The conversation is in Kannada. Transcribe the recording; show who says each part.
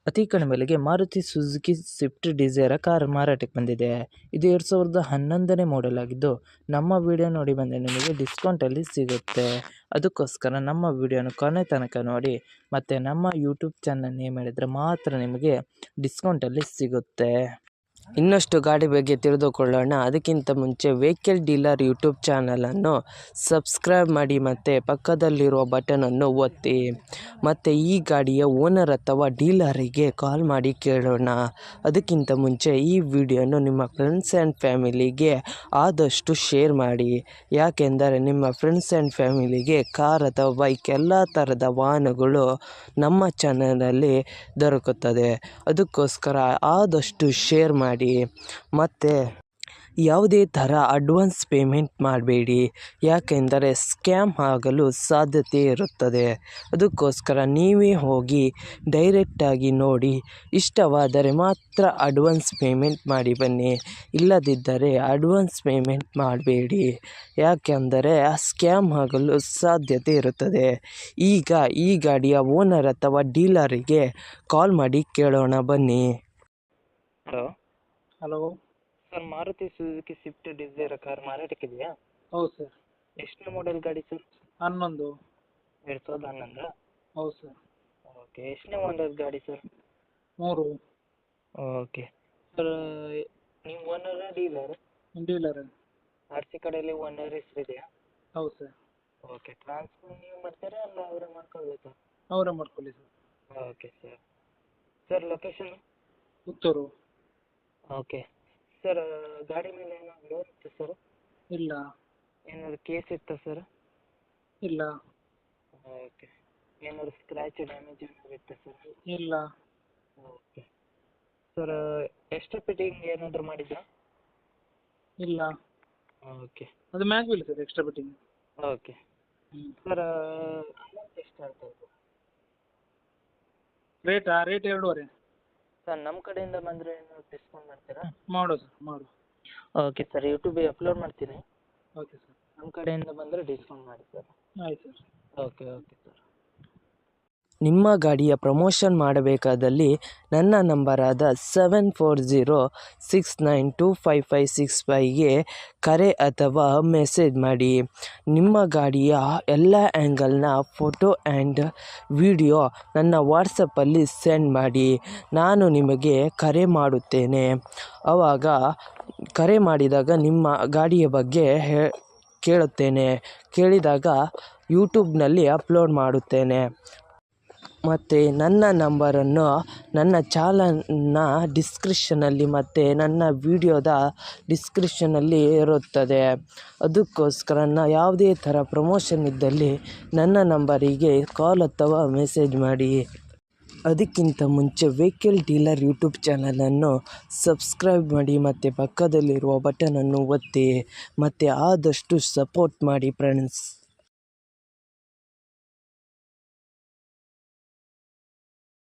Speaker 1: ಅತಿ ಕಡಿಮೆ ಬೆಲೆಗೆ Maruti Suzuki Swift Dzire car ಮಾರಾಟಕ್ಕೆ ಬಂದಿದೆ. ಇದು 2011ನೇ ಮಾಡೆಲ್ ಆಗಿದ್ದು, ನಮ್ಮ ವಿಡಿಯೋ ನೋಡಿ ಬಂದರೆ ನಿಮಗೆ ಡಿಸ್ಕೌಂಟಲ್ಲಿ ಸಿಗುತ್ತೆ. ಅದಕ್ಕೋಸ್ಕರ ನಮ್ಮ ವಿಡಿಯೋನ ಕೊನೆ ತನಕ ನೋಡಿ ಮತ್ತು ನಮ್ಮ ಯೂಟ್ಯೂಬ್ ಚಾನಲ್ ನೇಮ್ ಹೇಳಿದರೆ ಮಾತ್ರ ನಿಮಗೆ ಡಿಸ್ಕೌಂಟಲ್ಲಿ ಸಿಗುತ್ತೆ. ಇನ್ನಷ್ಟು ಗಾಡಿ ಬಗ್ಗೆ ತಿಳಿದುಕೊಳ್ಳೋಣ. ಅದಕ್ಕಿಂತ ಮುಂಚೆ ವೆಹಿಕಲ್ ಡೀಲರ್ ಯೂಟ್ಯೂಬ್ ಚಾನಲನ್ನು ಸಬ್ಸ್ಕ್ರೈಬ್ ಮಾಡಿ ಮತ್ತು ಪಕ್ಕದಲ್ಲಿರುವ ಬಟನನ್ನು ಒತ್ತಿ. ಮತ್ತು ಈ ಗಾಡಿಯ ಓನರ್ ಅಥವಾ ಡೀಲರಿಗೆ ಕಾಲ್ ಮಾಡಿ ಕೇಳೋಣ. ಅದಕ್ಕಿಂತ ಮುಂಚೆ ಈ ವಿಡಿಯೋನು ನಿಮ್ಮ ಫ್ರೆಂಡ್ಸ್ ಆ್ಯಂಡ್ ಫ್ಯಾಮಿಲಿಗೆ ಆದಷ್ಟು ಶೇರ್ ಮಾಡಿ. ಯಾಕೆಂದರೆ ನಿಮ್ಮ ಫ್ರೆಂಡ್ಸ್ ಆ್ಯಂಡ್ ಫ್ಯಾಮಿಲಿಗೆ ಕಾರ್ ಅಥವಾ ಬೈಕ್ ಎಲ್ಲ ಥರದ ವಾಹನಗಳು ನಮ್ಮ ಚಾನಲಲ್ಲಿ ದೊರಕುತ್ತದೆ. ಅದಕ್ಕೋಸ್ಕರ ಆದಷ್ಟು ಶೇರ್ ಮಾಡಿ. ಮತ್ತು ಯಾವುದೇ ಥರ ಅಡ್ವಾನ್ಸ್ ಪೇಮೆಂಟ್ ಮಾಡಬೇಡಿ, ಯಾಕೆಂದರೆ ಸ್ಕ್ಯಾಮ್ ಆಗಲು ಸಾಧ್ಯತೆ ಇರುತ್ತದೆ. ಅದಕ್ಕೋಸ್ಕರ ನೀವೇ ಹೋಗಿ ಡೈರೆಕ್ಟಾಗಿ ನೋಡಿ, ಇಷ್ಟವಾದರೆ ಮಾತ್ರ ಅಡ್ವಾನ್ಸ್ ಪೇಮೆಂಟ್ ಮಾಡಿ ಬನ್ನಿ. ಇಲ್ಲದಿದ್ದರೆ ಅಡ್ವಾನ್ಸ್ ಪೇಮೆಂಟ್ ಮಾಡಬೇಡಿ, ಯಾಕೆಂದರೆ ಸ್ಕ್ಯಾಮ್ ಆಗಲು ಸಾಧ್ಯತೆ ಇರುತ್ತದೆ. ಈಗ ಈ ಗಾಡಿಯ ಓನರ್ ಅಥವಾ ಡೀಲರಿಗೆ ಕಾಲ್ ಮಾಡಿ ಕೇಳೋಣ ಬನ್ನಿ.
Speaker 2: Hello
Speaker 1: sir, Maruti Suzuki Swift Dzire car ಮಾರಾಟಕ್ಕಿದೆಯಾ?
Speaker 2: ಹೌದು ಸರ್.
Speaker 1: ಎಷ್ಟನೇ ಮಾಡೆಲ್ ಗಾಡಿ ಸರ್?
Speaker 2: 11.
Speaker 1: 2011?
Speaker 2: ಹೌದು ಸರ್.
Speaker 1: ಓಕೆ. ಎಷ್ಟನೇ ಓನರ್ ಗಾಡಿ ಸರ್?
Speaker 2: 3.
Speaker 1: ಓಕೆ ಸರ್, ನೀವು owner dealer?
Speaker 2: Dealer.
Speaker 1: R C ಕಡೆಯಲ್ಲಿ ಓನರ್ ಹೆಸರಿದೆಯಾ?
Speaker 2: ಹೌದು ಸರ್.
Speaker 1: ಓಕೆ. ಟ್ರಾನ್ಸ್ಫರ್ ನೀವು ಮಾಡ್ತೀರಾ ಅಲ್ಲ ಅವರೇ ಮಾಡ್ಕೊಳ್ಬೇಕಾ?
Speaker 2: ಅವರೇ ಮಾಡ್ಕೊಳ್ಳಿ sir.
Speaker 1: Okay sir. Sir, location?
Speaker 2: Puttur.
Speaker 1: Okay sir, ಗಾಡಿ ಮೇಲೆ ಏನಾದ್ರು ಲೋನ್ ಇತ್ತು ಸರ್?
Speaker 2: ಇಲ್ಲ.
Speaker 1: ಏನಾದ್ರು ಕೇಸ್ ಇತ್ತಾ ಸರ್?
Speaker 2: ಇಲ್ಲ.
Speaker 1: ಓಕೆ. ಏನಾದ್ರು ಸ್ಕ್ರ್ಯಾಚ್ ಡ್ಯಾಮೇಜ್ ಏನಾದ್ರು ಇತ್ತಾ ಸರ್?
Speaker 2: ಇಲ್ಲ.
Speaker 1: ಓಕೆ ಸರ್, ಎಕ್ಸ್ಟ್ರಾ ಫಿಟ್ಟಿಂಗ್ ಏನಾದರೂ ಮಾಡಿದ್ರಾ?
Speaker 2: ಇಲ್ಲ.
Speaker 1: ಓಕೆ.
Speaker 2: ಅದು mag wheel sir, extra fitting.
Speaker 1: Okay sir, amount ಎಷ್ಟು ಆಗ್ತಾ ಇದೆ?
Speaker 2: ರೇಟ್ 2.5.
Speaker 1: ಸರ್, ನಮ್ಮ ಕಡೆಯಿಂದ ಬಂದರೆ ಏನಾದ್ರು ಡಿಸ್ಕೌಂಟ್ ಮಾಡ್ತೀರಾ?
Speaker 2: ಮಾಡು ಸರ್, ಮಾಡು.
Speaker 1: ಓಕೆ ಸರ್, ಯೂಟ್ಯೂಬಿಗೆ ಅಪ್ಲೋಡ್ ಮಾಡ್ತೀನಿ.
Speaker 2: Okay sir.
Speaker 1: ನಮ್ಮ ಕಡೆಯಿಂದ ಬಂದರೆ ಡಿಸ್ಕೌಂಟ್ ಮಾಡಿ ಸರ್.
Speaker 2: ಆಯ್ತು ಸರ್.
Speaker 1: Okay sir. ನಿಮ್ಮ ಗಾಡಿಯ ಪ್ರಮೋಷನ್ ಮಾಡಬೇಕಾದಲ್ಲಿ ನನ್ನ ನಂಬರಾದ 7406925565ಗೆ ಕರೆ ಅಥವಾ ಮೆಸೇಜ್ ಮಾಡಿ. ನಿಮ್ಮ ಗಾಡಿಯ ಎಲ್ಲ ಆ್ಯಂಗಲ್ನ ಫೋಟೋ ಆ್ಯಂಡ್ ವಿಡಿಯೋ ನನ್ನ ವಾಟ್ಸಪ್ಪಲ್ಲಿ ಸೆಂಡ್ ಮಾಡಿ. ನಾನು ನಿಮಗೆ ಕರೆ ಮಾಡುತ್ತೇನೆ. ಆವಾಗ ಕರೆ ಮಾಡಿದಾಗ ನಿಮ್ಮ ಗಾಡಿಯ ಬಗ್ಗೆ ಕೇಳಿದಾಗ ಯೂಟ್ಯೂಬ್ನಲ್ಲಿ ಅಪ್ಲೋಡ್ ಮಾಡುತ್ತೇನೆ. ಮತ್ತು ನನ್ನ ನಂಬರನ್ನು ನನ್ನ ಚಾನಲ್ನ ಡಿಸ್ಕ್ರಿಪ್ಷನಲ್ಲಿ ಮತ್ತು ನನ್ನ ವಿಡಿಯೋದ ಡಿಸ್ಕ್ರಿಪ್ಷನಲ್ಲಿ ಇರುತ್ತದೆ. ಅದಕ್ಕೋಸ್ಕರ ಯಾವುದೇ ಥರ ಪ್ರಮೋಷನ್ ಇದ್ದಲ್ಲಿ ನನ್ನ ನಂಬರಿಗೆ ಕಾಲ್ ಅಥವಾ ಮೆಸೇಜ್ ಮಾಡಿ. ಅದಕ್ಕಿಂತ ಮುಂಚೆ ವೆಹಿಕಲ್ ಡೀಲರ್ ಯೂಟ್ಯೂಬ್ ಚಾನಲನ್ನು ಸಬ್ಸ್ಕ್ರೈಬ್ ಮಾಡಿ ಮತ್ತು ಪಕ್ಕದಲ್ಲಿರುವ ಬಟನನ್ನು ಒತ್ತಿ ಮತ್ತು ಆದಷ್ಟು ಸಪೋರ್ಟ್ ಮಾಡಿ ಫ್ರೆಂಡ್ಸ್.